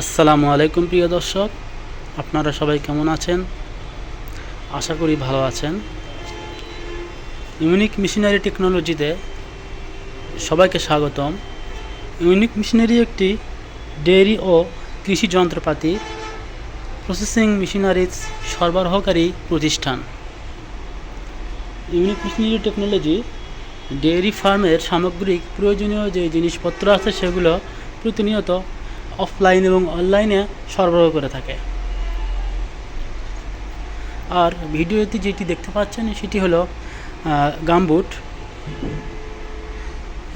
আসসালামু আলাইকুম প্রিয় দর্শক, আপনারা সবাই কেমন আছেন? আশা করি ভালো আছেন। ইউনিক মেশিনারি টেকনোলজিতে সবাইকে স্বাগতম। ইউনিক মেশিনারি একটি ডেয়ারি ও কৃষি যন্ত্রপাতি প্রসেসিং মেশিনারিজ সরবরাহকারী প্রতিষ্ঠান। ইউনিক মেশিনারি টেকনোলজি ডেয়ারি ফার্মের সামগ্রিক প্রয়োজনীয় যে জিনিসপত্র আছে সেগুলো প্রতিনিয়ত অফলাইন এবং অনলাইনে সরবরাহ করে থাকে। আর ভিডিওতে যেটি দেখতে পাচ্ছেন সেটি হলো গামবুট।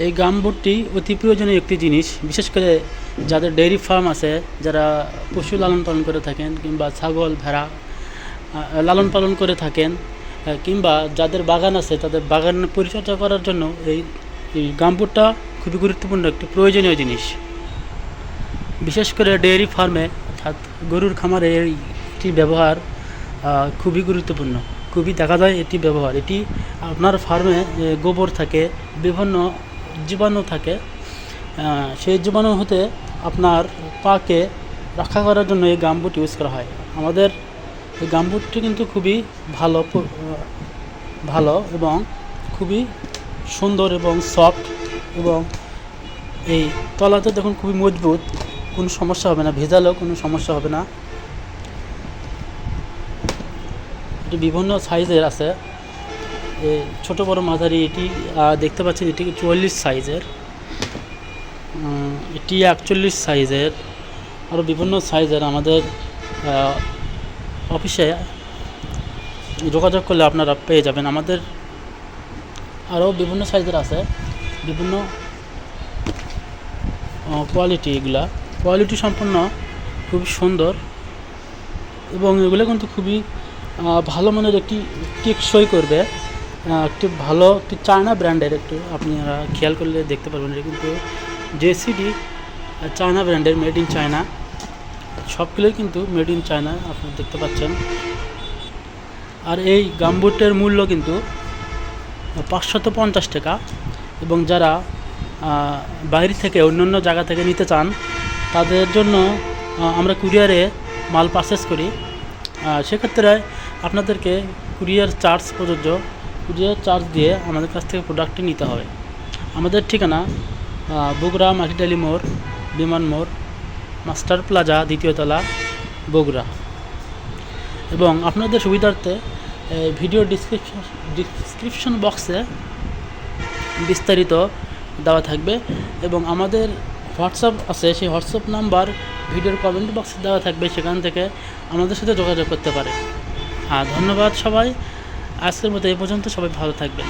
এই গামবুটটি অতি প্রয়োজনীয় একটি জিনিস, বিশেষ করে যাদের ডেয়ারি ফার্ম আছে, যারা পশু লালন পালন করে থাকেন কিংবা ছাগল ভেড়া লালন পালন করে থাকেন, কিংবা যাদের বাগান আছে তাদের বাগান পরিচর্যা করার জন্য এই গামবুটটা খুবই গুরুত্বপূর্ণ একটি প্রয়োজনীয় জিনিস। বিশেষ করে ডেয়ারি ফার্মে অর্থাৎ গরুর খামারে এটি ব্যবহার খুবই গুরুত্বপূর্ণ। খুবই দেখা যায় এটি ব্যবহার। এটি আপনার ফার্মে গোবর থাকে, বিভিন্ন জীবাণু থাকে, সেই জীবাণু হতে আপনার পাকে রক্ষা করার জন্য এই গামবুট ইউজ করা হয়। আমাদের এই গামবুটটি কিন্তু খুবই ভালো এবং খুবই সুন্দর এবং সফট, এবং এই তলাতে দেখুন খুবই মজবুত, কোনো সমস্যা হবে না, ভেজালেও কোনো সমস্যা হবে না। এটি বিভিন্ন সাইজের আছে, ছোট বড় মাঝারি। এটি দেখতে পাচ্ছেন এটি 44 সাইজের, এটি 41 সাইজের, আরও বিভিন্ন সাইজের। আমাদের অফিসে যোগাযোগ করলে আপনারা পেয়ে যাবেন। আমাদের আরও বিভিন্ন সাইজের আছে, বিভিন্ন কোয়ালিটি। এগুলা কোয়ালিটি সম্পন্ন খুব সুন্দর, এবং এগুলো কিন্তু খুবই ভালো মানের একটি টেকসই করবে। একটি চায়না ব্র্যান্ডের, একটু আপনারা খেয়াল করলে দেখতে পারবেন, এটা কিন্তু জেসিডি চায়না ব্র্যান্ডের, মেড ইন চায়না। সবগুলোই কিন্তু মেড ইন চায়না আপনারা দেখতে পাচ্ছেন। আর এই গামবুটের মূল্য কিন্তু 550 টাকা, এবং যারা বাইরে থেকে অন্যান্য জায়গা থেকে নিতে চান তাদের জন্য আমরা কুরিয়ারে মাল পারচেস করি। সেক্ষেত্রে আপনাদেরকে কুরিয়ার চার্জ প্রযোজ্য, কুরিয়ার চার্জ দিয়ে আমাদের কাছ থেকে প্রোডাক্টটি নিতে হবে। আমাদের ঠিকানা বগুড়া মাটিডালি মোড়, বিমান মোড়, মাস্টার প্লাজা, 2য় তলা, বগুড়া। এবং আপনাদের সুবিধার্থে ভিডিও ডিসক্রিপশন বক্সে বিস্তারিত দেওয়া থাকবে, এবং আমাদের হোয়াটসঅ্যাপ আছে, সেই হোয়াটসঅ্যাপ নাম্বার ভিডিওর কমেন্ট বক্সে দেওয়া থাকবে, সেখান থেকে আমাদের সাথে যোগাযোগ করতে পারে। ধন্যবাদ সবাই। আজকের মতো এই পর্যন্ত। সবাই ভালো থাকবেন।